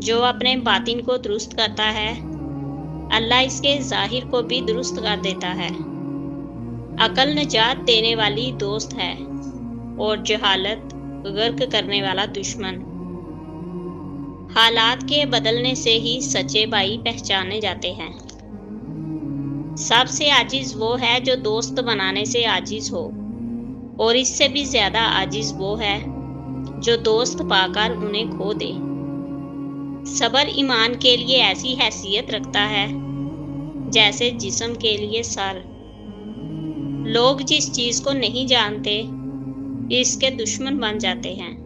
جو اپنے باطن کو درست کرتا ہے اللہ اس کے ظاہر کو بھی درست کر دیتا ہے۔ عقل نجات دینے والی دوست ہے اور جہالت غرق کرنے والا دشمن۔ حالات کے بدلنے سے ہی سچے بھائی پہچانے جاتے ہیں۔ سب سے عاجز وہ ہے جو دوست بنانے سے عاجز ہو، اور اس سے بھی زیادہ عاجز وہ ہے جو دوست پا کر انہیں کھو دے۔ صبر ایمان کے لیے ایسی حیثیت رکھتا ہے جیسے جسم کے لیے سر۔ لوگ جس چیز کو نہیں جانتے اس کے دشمن بن جاتے ہیں۔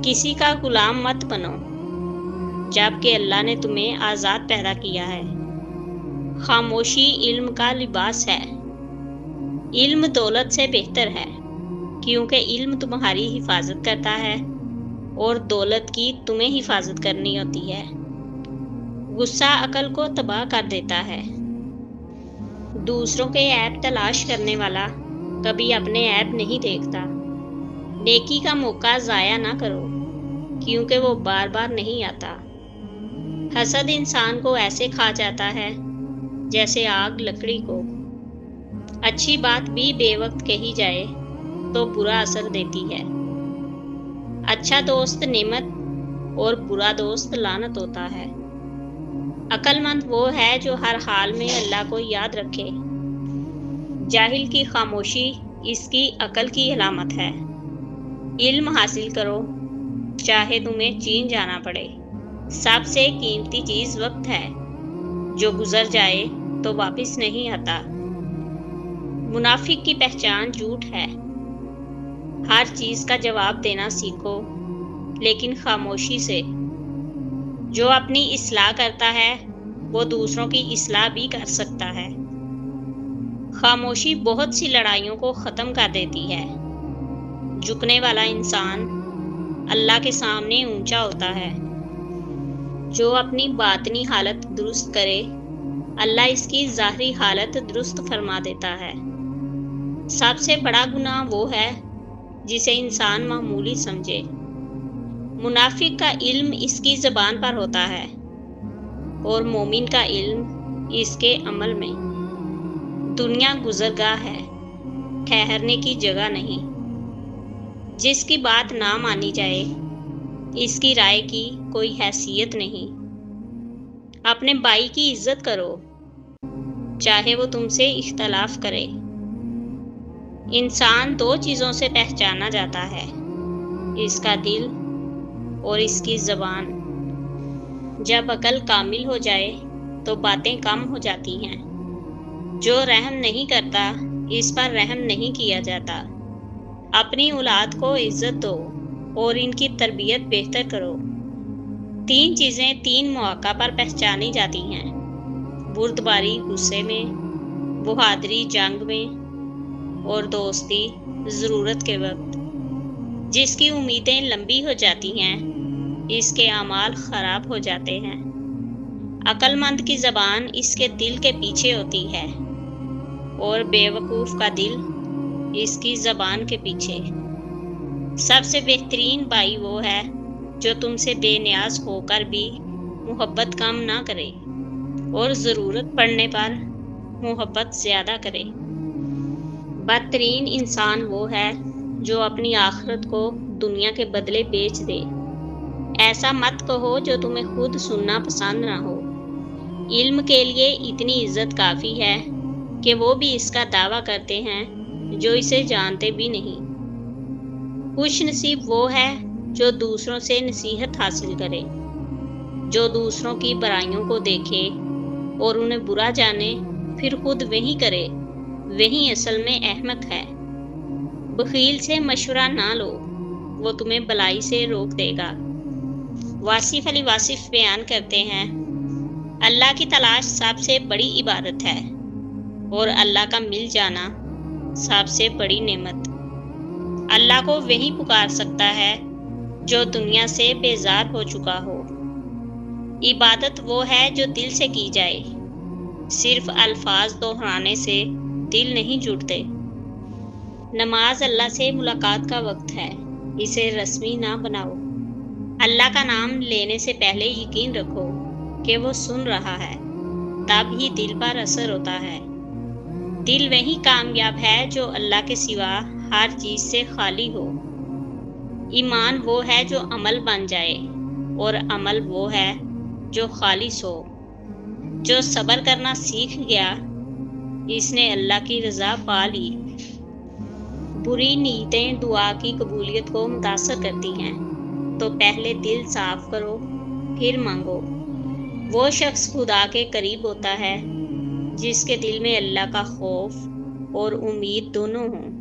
کسی کا غلام مت بنو جبکہ اللہ نے تمہیں آزاد پیدا کیا ہے۔ خاموشی علم کا لباس ہے۔ علم دولت سے بہتر ہے کیونکہ علم تمہاری حفاظت کرتا ہے اور دولت کی تمہیں حفاظت کرنی ہوتی ہے۔ غصہ عقل کو تباہ کر دیتا ہے۔ دوسروں کے عیب تلاش کرنے والا کبھی اپنے عیب نہیں دیکھتا۔ نیکی کا موقع ضائع نہ کرو کیونکہ وہ بار بار نہیں آتا۔ حسد انسان کو ایسے کھا جاتا ہے جیسے آگ لکڑی کو۔ اچھی بات بھی بے وقت کہی جائے تو برا اثر دیتی ہے۔ اچھا دوست نعمت اور برا دوست لعنت ہوتا ہے۔ عقل مند وہ ہے جو ہر حال میں اللہ کو یاد رکھے۔ جاہل کی خاموشی اس کی عقل کی علامت ہے۔ علم حاصل کرو چاہے تمہیں چین جانا پڑے۔ سب سے قیمتی چیز وقت ہے، جو گزر جائے تو واپس نہیں آتا۔ منافق کی پہچان جھوٹ ہے۔ ہر چیز کا جواب دینا سیکھو لیکن خاموشی سے۔ جو اپنی اصلاح کرتا ہے وہ دوسروں کی اصلاح بھی کر سکتا ہے۔ خاموشی بہت سی لڑائیوں کو ختم کر دیتی ہے۔ جھکنے والا انسان اللہ کے سامنے اونچا ہوتا ہے۔ جو اپنی باطنی حالت درست کرے اللہ اس کی ظاہری حالت درست فرما دیتا ہے۔ سب سے بڑا گناہ وہ ہے جسے انسان معمولی سمجھے۔ منافق کا علم اس کی زبان پر ہوتا ہے اور مومن کا علم اس کے عمل میں۔ دنیا گزرگاہ ہے، ٹھہرنے کی جگہ نہیں۔ جس کی بات نہ مانی جائے اس کی رائے کی کوئی حیثیت نہیں۔ اپنے بھائی کی عزت کرو چاہے وہ تم سے اختلاف کرے۔ انسان دو چیزوں سے پہچانا جاتا ہے، اس کا دل اور اس کی زبان۔ جب عقل کامل ہو جائے تو باتیں کم ہو جاتی ہیں۔ جو رحم نہیں کرتا اس پر رحم نہیں کیا جاتا۔ اپنی اولاد کو عزت دو اور ان کی تربیت بہتر کرو۔ تین چیزیں تین مواقع پر پہچانی جاتی ہیں: بردباری غصے میں، بہادری جنگ میں، اور دوستی ضرورت کے وقت۔ جس کی امیدیں لمبی ہو جاتی ہیں اس کے اعمال خراب ہو جاتے ہیں۔ عقل مند کی زبان اس کے دل کے پیچھے ہوتی ہے اور بے وقوف کا دل اس کی زبان کے پیچھے۔ سب سے بہترین بھائی وہ ہے جو تم سے بے نیاز ہو کر بھی محبت کم نہ کرے اور ضرورت پڑنے پر محبت زیادہ کرے۔ بدترین انسان وہ ہے جو اپنی آخرت کو دنیا کے بدلے بیچ دے۔ ایسا مت کہو جو تمہیں خود سننا پسند نہ ہو۔ علم کے لیے اتنی عزت کافی ہے کہ وہ بھی اس کا دعویٰ کرتے ہیں جو اسے جانتے بھی نہیں۔ خوش نصیب وہ ہے جو دوسروں سے نصیحت حاصل کرے۔ جو دوسروں کی برائیوں کو دیکھے اور انہیں برا جانے پھر خود وہی کرے وہی اصل میں احمق ہے۔ بخیل سے مشورہ نہ لو، وہ تمہیں بلائی سے روک دے گا۔ واصف علی واصف بیان کرتے ہیں، اللہ کی تلاش سب سے بڑی عبادت ہے اور اللہ کا مل جانا سب سے بڑی نعمت۔ اللہ کو وہی پکار سکتا ہے جو دنیا سے بیزار ہو چکا ہو۔ عبادت وہ ہے جو دل سے کی جائے، صرف الفاظ دہرانے سے دل نہیں جڑتے۔ نماز اللہ سے ملاقات کا وقت ہے، اسے رسمی نہ بناؤ۔ اللہ کا نام لینے سے پہلے یقین رکھو کہ وہ سن رہا ہے، تب ہی دل پر اثر ہوتا ہے۔ دل وہی کامیاب ہے جو اللہ کے سوا ہر چیز سے خالی ہو۔ ایمان وہ ہے جو عمل بن جائے، اور عمل وہ ہے جو خالص ہو۔ جو صبر کرنا سیکھ گیا، اس نے اللہ کی رضا پا لی۔ بری نیتیں دعا کی قبولیت کو متاثر کرتی ہیں، تو پہلے دل صاف کرو، پھر مانگو۔ وہ شخص خدا کے قریب ہوتا ہے جس کے دل میں اللہ کا خوف اور امید دونوں ہوں۔